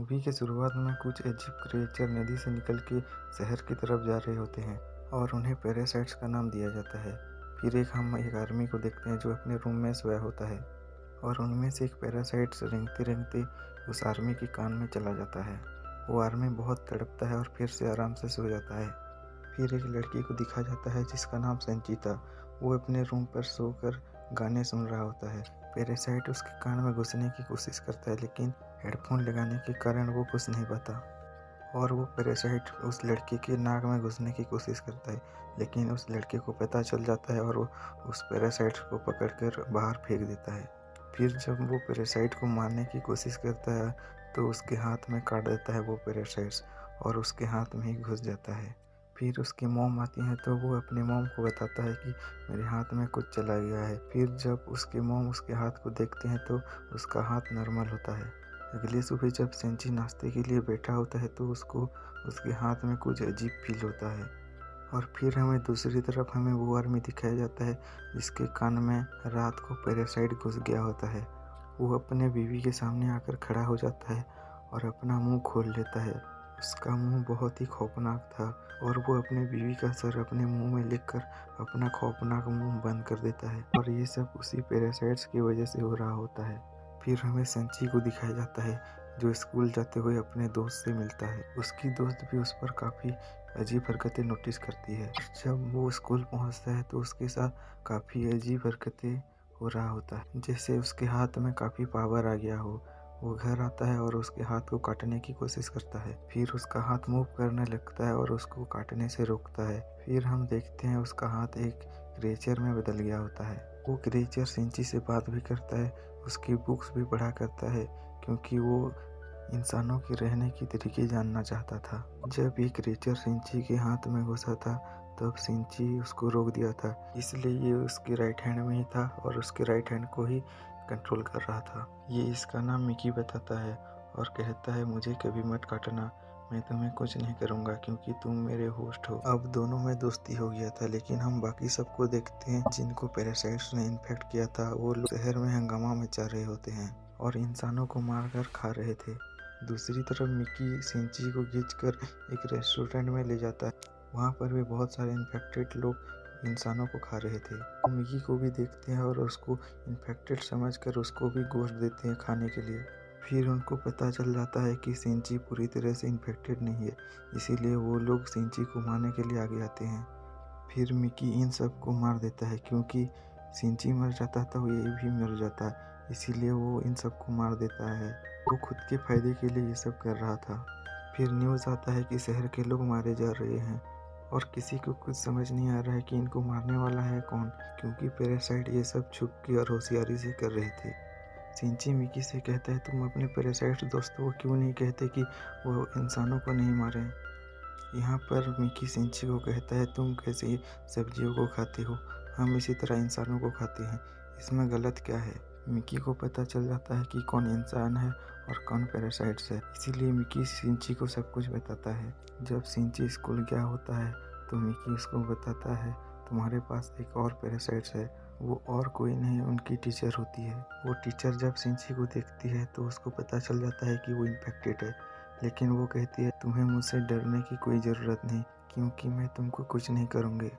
Movie के शुरुआत में कुछ अजीब क्रिएचर नदी से निकल के शहर की तरफ जा रहे होते हैं और उन्हें पैरासाइट्स का नाम दिया जाता है। फिर हम एक आर्मी को देखते हैं जो अपने रूम में सोया होता है और उनमें से एक पैरासाइट्स रेंगते रेंगते उस आर्मी के कान में चला जाता है। वो आर्मी बहुत तड़पता है और फिर से आराम से सो जाता है। फिर एक लड़की को दिखा जाता है जिसका नाम सेंची था। वो अपने रूम पर सोकर गाने सुन रहा होता है। पैरासाइट उसके कान में घुसने की कोशिश करता है लेकिन हेडफोन लगाने के कारण वो घुस नहीं पाता और वो पैरासाइट उस लड़की के नाक में घुसने की कोशिश करता है लेकिन उस लड़के को पता चल जाता है और वो उस पैरासाइट को पकड़कर बाहर फेंक देता है। फिर जब वो पैरासाइट को मारने की कोशिश करता है तो उसके हाथ में काट देता है वो पैरासाइट्स और उसके हाथ में ही घुस जाता है। फिर उसकी मॉम आती है तो वो अपने मॉम को बताता है कि मेरे हाथ में कुछ चला गया है। फिर जब उसके मॉम उसके हाथ को देखते हैं तो उसका हाथ नॉर्मल होता है। अगली सुबह जब सेंची नाश्ते के लिए बैठा होता है तो उसको उसके हाथ में कुछ अजीब फील होता है और फिर दूसरी तरफ हमें वो आर्मी दिखाया जाता है जिसके कान में रात को पैरासाइट घुस गया होता है। वो अपने बीवी के सामने आकर खड़ा हो जाता है और अपना मुंह खोल लेता है। उसका मुंह बहुत ही खौफनाक था और वो अपने बीवी का सर अपने मुंह में लेकर अपना खौफनाक मुंह बंद कर देता है और ये सब उसी पैरासाइट्स की वजह से हो रहा होता है। फिर हमें सेंची को दिखाया जाता है जो स्कूल जाते हुए अपने दोस्त से मिलता है। उसकी दोस्त भी उस पर काफ़ी अजीब हरकतें नोटिस करती है। जब वो स्कूल पहुंचता है तो उसके साथ काफ़ी अजीब हरकतें हो रहा होता है, जैसे उसके हाथ में काफ़ी पावर आ गया हो। वो घर आता है और उसके हाथ को काटने की कोशिश करता है। फिर उसका हाथ मूव करने लगता है और उसको काटने से रोकता है। फिर हम देखते हैं उसका हाथ एक क्रिएचर में बदल गया होता है। वो क्रिएचर सेंची से बात भी करता है, उसकी बुक्स भी पढ़ा करता है क्योंकि वो इंसानों के रहने की तरीके जानना चाहता था। जब ये क्रिएचर सेंची के हाथ में घुसा था तब सेंची उसको रोक दिया था, इसलिए ये उसके राइट हैंड में ही था और उसके राइट हैंड को ही कंट्रोल कर रहा था। ये इसका नाम मिकी बताता है और कहता है मुझे कभी मत काटना, मैं तुम्हें कुछ नहीं करूँगा क्योंकि तुम मेरे होस्ट हो। अब दोनों में दोस्ती हो गया था लेकिन हम बाकी सबको देखते हैं जिनको पैरासाइट्स ने इन्फेक्ट किया था। वो लोग शहर में हंगामा मचा रहे होते हैं और इंसानों को मारकर खा रहे थे। दूसरी तरफ मिकी सेंची को खींचकर एक रेस्टोरेंट में ले जाता है। वहाँ पर भी बहुत सारे इन्फेक्टेड लोग इंसानों को खा रहे थे। वो मिकी को भी देखते हैं और उसको इन्फेक्टेड समझकर उसको भी गोश्त देते हैं खाने के लिए। फिर उनको पता चल जाता है कि सेंची पूरी तरह से इन्फेक्टेड नहीं है, इसीलिए वो लोग सेंची को मारने के लिए आगे आते हैं। फिर मिकी इन सब को मार देता है क्योंकि सेंची मर जाता तो ये भी मर जाता, इसीलिए वो इन सब को मार देता है। वो खुद के फायदे के लिए ये सब कर रहा था। फिर न्यूज़ आता है कि शहर के लोग मारे जा रहे हैं और किसी को कुछ समझ नहीं आ रहा है कि इनको मारने वाला है कौन, क्योंकि पैरासाइट ये सब छुप के और होशियारी से कर रहे थे। सेंची मिकी से कहता है तुम अपने पैरासाइट दोस्तों को क्यों नहीं कहते कि वो इंसानों को नहीं मारें। यहाँ पर मिकी सेंची को कहता है तुम कैसे सब्जियों को खाते हो, हम इसी तरह इंसानों को खाते हैं, इसमें गलत क्या है। मिकी को पता चल जाता है कि कौन इंसान है और कौन पैरासाइट्स है, इसीलिए मिकी सेंची को सब कुछ बताता है। जब सेंची स्कूल गया होता है तो मिकी उसको बताता है तुम्हारे पास एक और पैरासाइट्स है, वो और कोई नहीं उनकी टीचर होती है। वो टीचर जब सेंची को देखती है तो उसको पता चल जाता है कि वो इन्फेक्टेड है, लेकिन वो कहती है तुम्हें मुझसे डरने की कोई ज़रूरत नहीं क्योंकि मैं तुमको कुछ नहीं करूँगी।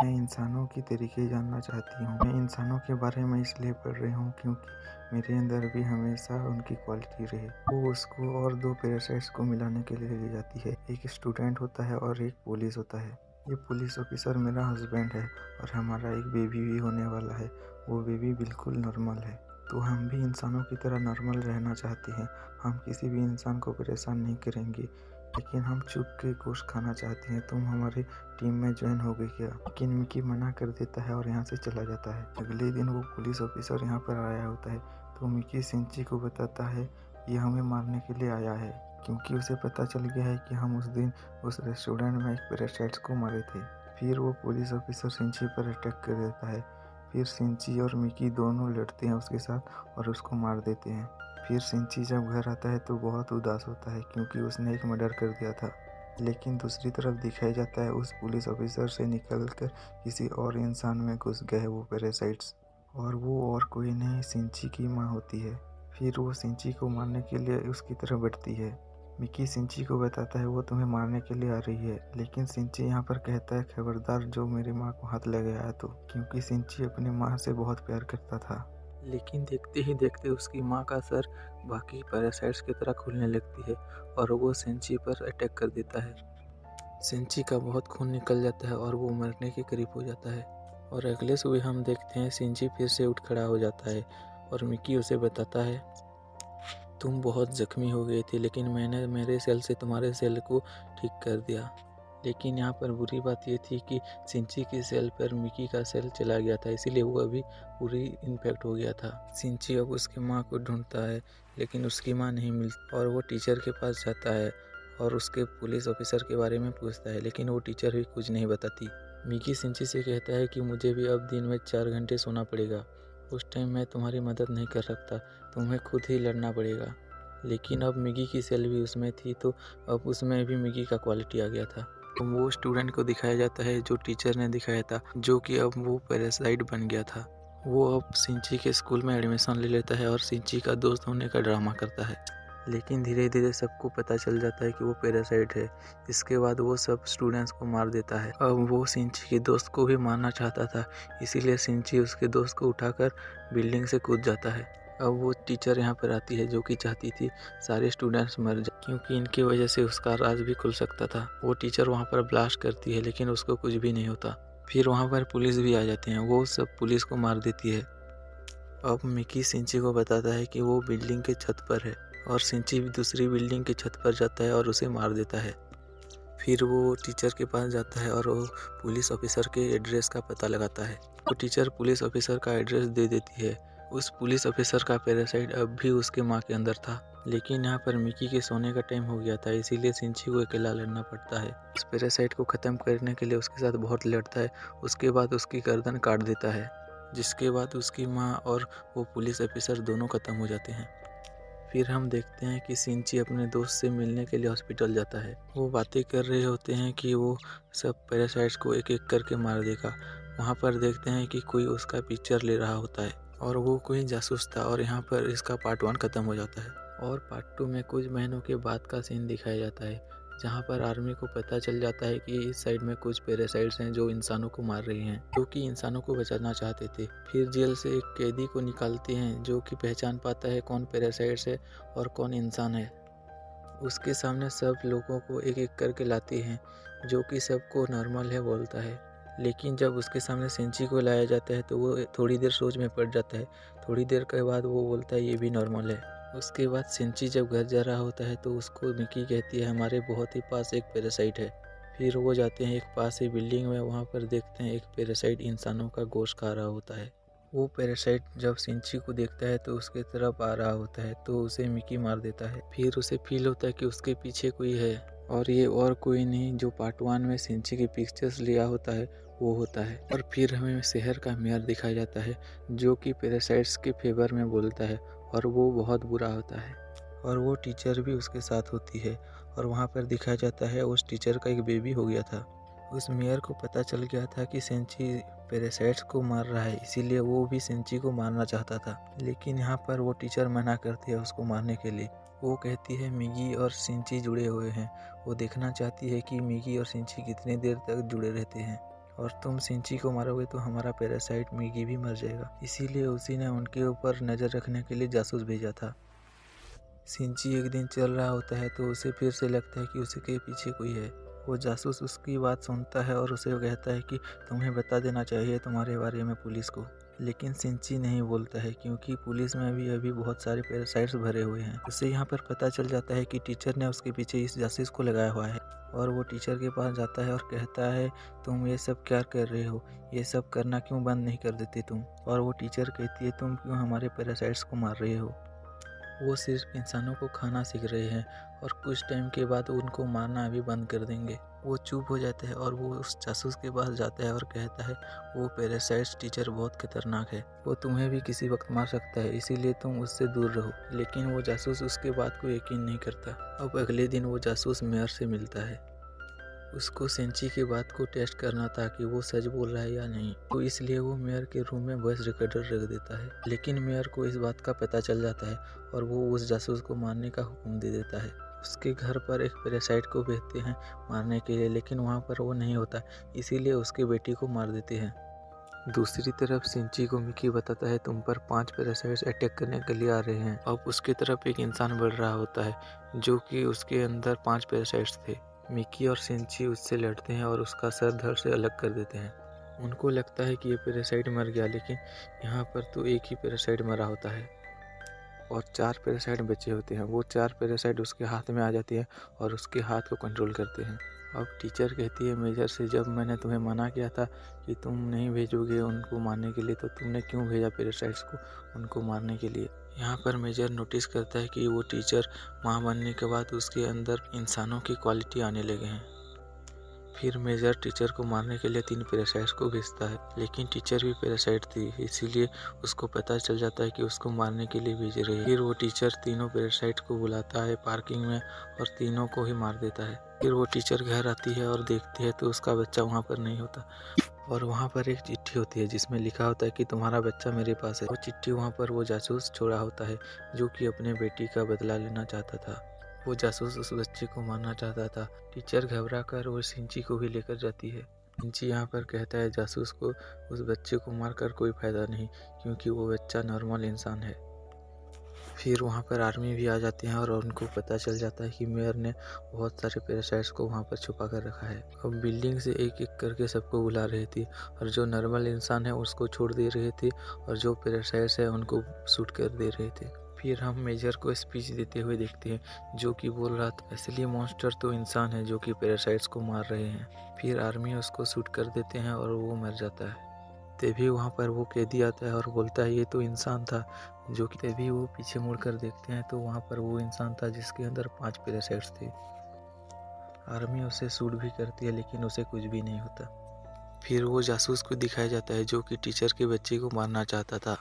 मैं इंसानों की तरीके जानना चाहती हूँ। मैं इंसानों के बारे में इसलिए पढ़ रही हूँ क्योंकि मेरे अंदर भी हमेशा उनकी क्वालिटी रहे। वो उसको और दो पैरासाइट्स को मिलाने के लिए ले जाती है। एक स्टूडेंट होता है और एक पुलिस होता है। ये पुलिस ऑफिसर मेरा हस्बैंड है और हमारा एक बेबी भी होने वाला है। वो बेबी बिल्कुल नॉर्मल है, तो हम भी इंसानों की तरह नॉर्मल रहना चाहते हैं। हम किसी भी इंसान को परेशान नहीं करेंगे, लेकिन हम चुप के गोश्त खाना चाहते हैं। तुम हमारी टीम में ज्वाइन हो गई क्या? लेकिन मिकी मना कर देता है और यहाँ से चला जाता है। अगले दिन वो पुलिस ऑफिसर यहाँ पर आया होता है तो मिकी सेंची को बताता है ये हमें मारने के लिए आया है क्योंकि उसे पता चल गया है कि हम उस दिन उस रेस्टोरेंट में एक पैरासाइट्स को मारे थे। फिर वो पुलिस ऑफिसर सेंची पर अटैक कर देता है। फिर सेंची और मिकी दोनों लड़ते हैं उसके साथ और उसको मार देते हैं। फिर सेंची जब घर आता है तो बहुत उदास होता है क्योंकि उसने एक मर्डर कर दिया था, लेकिन दूसरी तरफ दिखाया जाता है उस पुलिस ऑफिसर से निकलकर किसी और इंसान में घुस गए वो पैरासाइट्स, और वो और कोई नहीं सेंची की माँ होती है। फिर वो सेंची को मारने के लिए उसकी तरफ बढ़ती है, मिकी सिंची को बताता है वो तुम्हें मारने के लिए आ रही है, लेकिन सिंची यहाँ पर कहता है खबरदार जो मेरी माँ को हाथ लगाया तो, क्योंकि सिंची अपनी माँ से बहुत प्यार करता था। लेकिन देखते ही देखते उसकी माँ का सर बाकी पैरासाइट्स की तरह खुलने लगती है और वो सिंची पर अटैक कर देता है। सिंची का बहुत खून निकल जाता है और वो मरने के करीब हो जाता है। और अगले सुबह हम देखते हैं सिंची फिर से उठ खड़ा हो जाता है और मिकी उसे बताता है तुम बहुत ज़ख्मी हो गए थे, लेकिन मैंने मेरे सेल से तुम्हारे सेल को ठीक कर दिया। लेकिन यहाँ पर बुरी बात ये थी कि सिंची के सेल पर मिकी का सेल चला गया था, इसीलिए वो अभी पूरी इन्फेक्ट हो गया था। सिंची अब उसकी माँ को ढूंढता है, लेकिन उसकी माँ नहीं मिलती और वो टीचर के पास जाता है और उसके पुलिस ऑफिसर के बारे में पूछता है, लेकिन वो टीचर भी कुछ नहीं बताती। मिकी सिंची से कहता है कि मुझे भी अब दिन में 4 घंटे सोना पड़ेगा, उस टाइम मैं तुम्हारी मदद नहीं कर सकता, तुम्हें खुद ही लड़ना पड़ेगा। लेकिन अब मिकी की सेल भी उसमें थी, तो अब उसमें भी मिकी का क्वालिटी आ गया था। तो वो स्टूडेंट को दिखाया जाता है जो टीचर ने दिखाया था, जो कि अब वो पैरासाइट बन गया था। वो अब सिंची के स्कूल में एडमिशन ले लेता है और सिंची का दोस्त होने का ड्रामा करता है। लेकिन धीरे धीरे सबको पता चल जाता है कि वो पैरासाइट है। इसके बाद वो सब स्टूडेंट्स को मार देता है। अब वो सिंची के दोस्त को भी मारना चाहता था, इसीलिए सिंची उसके दोस्त को उठाकर बिल्डिंग से कूद जाता है। अब वो टीचर यहाँ पर आती है जो कि चाहती थी सारे स्टूडेंट्स मर जाए, क्योंकि इनकी वजह से उसका राज भी खुल सकता था। वो टीचर वहाँ पर ब्लास्ट करती है, लेकिन उसको कुछ भी नहीं होता। फिर वहाँ पर पुलिस भी आ जाती है, वो सब पुलिस को मार देती है। अब मिकी सिंची को बताता है कि वो बिल्डिंग के छत पर है और सिंची भी दूसरी बिल्डिंग के छत पर जाता है और उसे मार देता है। फिर वो टीचर के पास जाता है और वो पुलिस ऑफिसर के एड्रेस का पता लगाता है। वो टीचर पुलिस ऑफिसर का एड्रेस दे देती है। उस पुलिस ऑफिसर का पैरासाइट अब भी उसके माँ के अंदर था, लेकिन यहाँ पर मिकी के सोने का टाइम हो गया था, इसीलिए सिंची को अकेला लड़ना पड़ता है। उस पैरासाइट को ख़त्म करने के लिए उसके साथ बहुत लड़ता है। उसके बाद उसकी गर्दन काट देता है, जिसके बाद उसकी माँ और वो पुलिस ऑफिसर दोनों ख़त्म हो जाते हैं। फिर हम देखते हैं कि सिंची अपने दोस्त से मिलने के लिए हॉस्पिटल जाता है। वो बातें कर रहे होते हैं कि वो सब पैरासाइट्स को एक एक करके मार देगा। वहाँ पर देखते हैं कि कोई उसका पिक्चर ले रहा होता है और वो कोई जासूस था, और यहाँ पर इसका पार्ट 1 ख़त्म हो जाता है। और पार्ट 2 में कुछ महीनों के बाद का सीन दिखाया जाता है, जहाँ पर आर्मी को पता चल जाता है कि इस साइड में कुछ पैरासाइट्स हैं जो इंसानों को मार रही हैं, जो कि इंसानों को बचाना चाहते थे। फिर जेल से एक कैदी को निकालते हैं जो कि पहचान पाता है कौन पैरासाइट्स है और कौन इंसान है। उसके सामने सब लोगों को एक एक करके लाते हैं, जो कि सबको नॉर्मल है बोलता है। लेकिन जब उसके सामने सिंची को लाया जाता है तो वो थोड़ी देर सोच में पड़ जाता है। थोड़ी देर के बाद वो बोलता है ये भी नॉर्मल है। उसके बाद सिंची जब घर जा रहा होता है तो उसको मिकी कहती है हमारे बहुत ही पास एक पैरासाइट है। फिर वो जाते हैं एक पास ही बिल्डिंग में, वहाँ पर देखते हैं एक पैरासाइट इंसानों का गोश्त खा रहा होता है। वो पैरासाइट जब सिंची को देखता है तो उसके तरफ आ रहा होता है, तो उसे मिकी मार देता है। फिर उसे फील होता है कि उसके पीछे कोई है, और ये और कोई नहीं जो पार्ट 1 में सिंची की पिक्चर्स लिया होता है वो होता है। और फिर हमें शहर का मेयर दिखाया जाता है जो कि पैरासाइट्स के फेवर में बोलता है, और वो बहुत बुरा होता है। और वो टीचर भी उसके साथ होती है, और वहाँ पर दिखाया जाता है उस टीचर का एक बेबी हो गया था। उस मेयर को पता चल गया था कि सिंची पैरासाइट्स को मार रहा है, इसीलिए वो भी सिंची को मारना चाहता था। लेकिन यहाँ पर वो टीचर मना करती है उसको मारने के लिए। वो कहती है मिगी और सिंची जुड़े हुए हैं, वो देखना चाहती है कि मिगी और सिंची कितनी देर तक जुड़े रहते हैं, और तुम सिंची को मारोगे तो हमारा पैरासाइट मिगी भी मर जाएगा। इसीलिए उसी ने उनके ऊपर नज़र रखने के लिए जासूस भेजा था। सिंची एक दिन चल रहा होता है तो उसे फिर से लगता है कि उसके पीछे कोई है। वो जासूस उसकी बात सुनता है और उसे कहता है कि तुम्हें बता देना चाहिए तुम्हारे बारे में पुलिस को। लेकिन सिंची नहीं बोलता है, क्योंकि पुलिस में भी अभी बहुत सारे पैरासाइट्स भरे हुए हैं। उसे यहाँ पर पता चल जाता है कि टीचर ने उसके पीछे इस जासूस को लगाया हुआ है, और वो टीचर के पास जाता है और कहता है तुम ये सब क्या कर रहे हो, ये सब करना क्यों बंद नहीं कर देते तुम। और वो टीचर कहती है तुम क्यों हमारे पैरासाइट्स को मार रहे हो। वो सिर्फ इंसानों को खाना सीख रहे हैं, और कुछ टाइम के बाद उनको मारना भी बंद कर देंगे। वो चुप हो जाता है और वो उस जासूस के पास जाता है और कहता है वो पैरासाइट्स टीचर बहुत खतरनाक है, वो तुम्हें भी किसी वक्त मार सकता है, इसीलिए तुम उससे दूर रहो। लेकिन वो जासूस उसके बात को यकीन नहीं करता। अब अगले दिन वो जासूस मेयर से मिलता है। उसको सिंची की बात को टेस्ट करना था कि वो सच बोल रहा है या नहीं, तो इसलिए वो मेयर के रूम में वॉइस रिकॉर्डर रख देता है। लेकिन मेयर को इस बात का पता चल जाता है और वो उस जासूस को मारने का हुक्म दे देता है। उसके घर पर एक पैरासाइट को भेजते हैं मारने के लिए, लेकिन वहाँ पर वो नहीं होता, इसीलिए उसकी बेटी को मार देते हैं। दूसरी तरफ सिंची को मिकी बताता है तुम पर 5 पैरासाइट्स अटैक करने के लिए आ रहे हैं। अब उसकी तरफ एक इंसान बढ़ रहा होता है जो कि उसके अंदर 5 पैरासाइट्स थे। मिकी और सिंची उससे लड़ते हैं और उसका सर धड़ से अलग कर देते हैं। उनको लगता है कि ये पैरासाइट मर गया, लेकिन यहाँ पर तो एक ही पैरासाइट मरा होता है और 4 पैरासाइट बचे होते हैं। वो 4 पैरासाइट उसके हाथ में आ जाती है और उसके हाथ को कंट्रोल करते हैं। अब टीचर कहती है मेजर से, जब मैंने तुम्हें मना किया था कि तुम नहीं भेजोगे उनको मारने के लिए, तो तुमने क्यों भेजा पैरासाइट्स को उनको मारने के लिए। यहाँ पर मेजर नोटिस करता है कि वो टीचर माँ बनने के बाद उसके अंदर इंसानों की क्वालिटी आने लगे हैं। फिर मेजर टीचर को मारने के लिए 3 पैरासाइट्स को भेजता है, लेकिन टीचर भी पैरासाइट थी, इसीलिए उसको पता चल जाता है कि उसको मारने के लिए भेज रही है। फिर वो टीचर तीनों पैरासाइट को बुलाता है पार्किंग में और तीनों को ही मार देता है। फिर वो टीचर घर आती है और देखती है तो उसका बच्चा वहाँ पर नहीं होता और वहाँ पर एक चिट्ठी होती है जिसमें लिखा होता है कि तुम्हारा बच्चा मेरे पास है। वो चिट्ठी वहाँ पर वो जासूस छोड़ा होता है जो कि अपने बेटी का बदला लेना चाहता था। वो जासूस उस बच्चे को मारना चाहता था। टीचर घबरा कर वो सिंची को भी लेकर जाती है। सिंची यहाँ पर कहता है जासूस को उस बच्चे को मारकर कोई फायदा नहीं, क्योंकि वो बच्चा नॉर्मल इंसान है। फिर वहाँ पर आर्मी भी आ जाती है और उनको पता चल जाता है कि मेयर ने बहुत सारे पैरासाइट्स को वहाँ पर छुपा कर रखा है। अब बिल्डिंग से एक एक करके सबको बुला रही थी और जो नॉर्मल इंसान है उसको छोड़ दे रहे थे और जो पैरासाइट्स है उनको शूट कर दे रहे थे। फिर हम मेजर को स्पीच देते हुए देखते हैं जो कि बोल रहा था असली मॉन्स्टर तो इंसान है जो कि पैरासाइट्स को मार रहे हैं। फिर आर्मी उसको शूट कर देते हैं और वो मर जाता है। तभी वहाँ पर वो कैदी आता है और बोलता है ये तो इंसान था, जो कि तभी वो पीछे मुड़कर देखते हैं तो वहाँ पर वो इंसान था जिसके अंदर 5 पैरासाइट्स थे। आर्मी उसे शूट भी करती है लेकिन उसे कुछ भी नहीं होता। फिर वो जासूस को दिखाया जाता है जो कि टीचर के बच्चे को मारना चाहता था।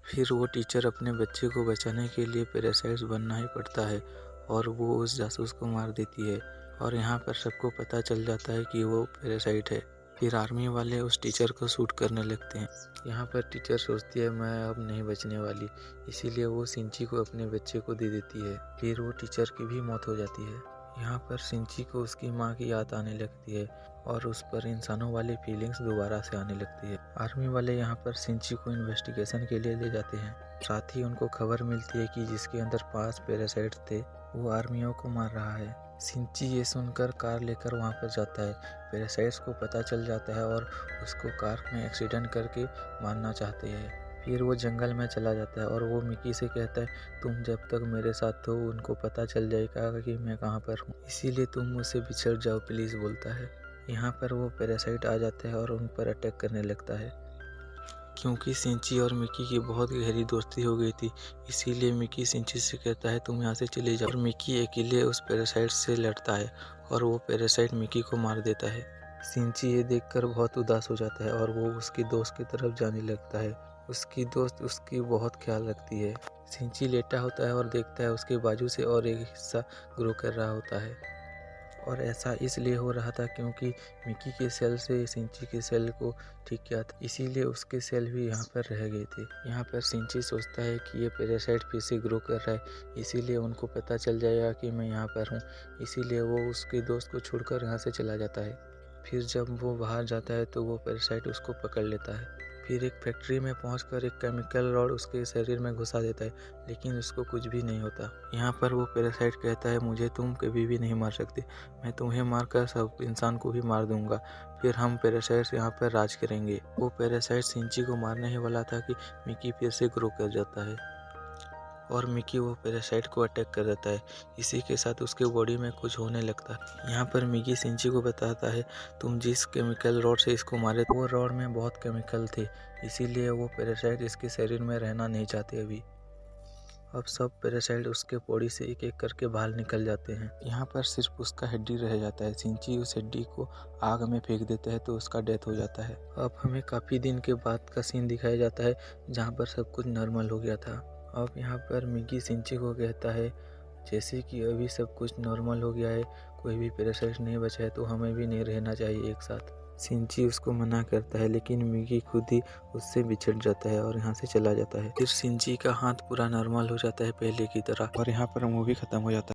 फिर वो टीचर अपने बच्चे को बचाने के लिए पैरासाइट्स बनना ही पड़ता है और वो उस जासूस को मार देती है और यहाँ पर सबको पता चल जाता है कि वो पैरासाइट है। फिर आर्मी वाले उस टीचर को शूट करने लगते हैं। यहाँ पर टीचर सोचती है मैं अब नहीं बचने वाली, इसीलिए वो सिंची को अपने बच्चे को दे देती है। फिर वो टीचर की भी मौत हो जाती है। यहाँ पर सिंची को उसकी माँ की याद आने लगती है और उस पर इंसानों वाली फीलिंग्स दोबारा से आने लगती है। आर्मी वाले यहाँ पर सिंची को इन्वेस्टिगेशन के लिए ले जाते हैं। साथ ही उनको खबर मिलती है कि जिसके अंदर 5 पैरासाइट्स थे वो आर्मियों को मार रहा है। सिंची ये सुनकर कार लेकर वहाँ पर जाता है। पैरासाइट्स को पता चल जाता है और उसको कार में एक्सीडेंट करके मारना चाहते हैं। फिर वो जंगल में चला जाता है और वो मिकी से कहता है तुम जब तक मेरे साथ हो उनको पता चल जाएगा कि मैं कहाँ पर हूँ, इसीलिए तुम मुझसे बिछड़ जाओ प्लीज़ बोलता है। यहाँ पर वो पैरासाइट आ जाता है और उन पर अटैक करने लगता है। क्योंकि सिंची और मिकी की बहुत गहरी दोस्ती हो गई थी, इसीलिए मिकी सिंची से कहता है तुम यहाँ से चले जाओ और मिकी अकेले उस पैरासाइट से लड़ता है और वो पैरासाइट मिकी को मार देता है। सिंची ये देखकर बहुत उदास हो जाता है और वो उसकी दोस्त की तरफ जाने लगता है। उसकी दोस्त उसकी बहुत ख्याल रखती है। सिंची लेटा होता है और देखता है उसके बाजू से और एक हिस्सा ग्रो कर रहा होता है और ऐसा इसलिए हो रहा था क्योंकि मिकी के सेल से सिंची के सेल को ठीक किया था, इसीलिए उसके सेल भी यहाँ पर रह गए थे। यहाँ पर सिंची सोचता है कि ये पैरासाइट फिर से ग्रो कर रहा है, इसीलिए उनको पता चल जाएगा कि मैं यहाँ पर हूँ, इसीलिए वो उसके दोस्त को छोड़कर यहाँ से चला जाता है। फिर जब वो बाहर जाता है तो वो पैरासाइट उसको पकड़ लेता है। फिर एक फैक्ट्री में पहुंचकर एक केमिकल रॉड उसके शरीर में घुसा देता है, लेकिन उसको कुछ भी नहीं होता। यहाँ पर वो पैरासाइट कहता है मुझे तुम कभी भी नहीं मार सकते, मैं तुम्हें मारकर सब इंसान को भी मार दूंगा, फिर हम पैरासाइट्स यहाँ पर राज करेंगे। वो पैरासाइट सिंची को मारने ही वाला था कि मिकी फिर से ग्रो कर जाता है और मिकी वो पैरासाइट को अटैक कर देता है। इसी के साथ उसके बॉडी में कुछ होने लगता है। यहाँ पर मिकी सिंची को बताता है तुम जिस केमिकल रॉड से इसको मारे वो रॉड में बहुत केमिकल थे, इसीलिए वो पैरासाइट इसके शरीर में रहना नहीं चाहते अभी। अब सब पैरासाइट उसके बॉडी से एक एक करके बाहर निकल जाते हैं। यहाँ पर सिर्फ उसका हड्डी रह जाता है। सिंची उस हड्डी को आग में फेंक देता है तो उसका डेथ हो जाता है। अब हमें काफ़ी दिन के बाद का सीन दिखाया जाता है जहाँ पर सब कुछ नॉर्मल हो गया था। अब यहाँ पर मिकी सिंची को कहता है जैसे कि अभी सब कुछ नॉर्मल हो गया है, कोई भी पैरासाइट नहीं बचा है, तो हमें भी नहीं रहना चाहिए एक साथ। सिंची उसको मना करता है लेकिन मिकी खुद ही उससे बिछड़ जाता है और यहाँ से चला जाता है। फिर सिंची का हाथ पूरा नॉर्मल हो जाता है पहले की तरह और यहाँ पर मूवी खत्म हो जाता है।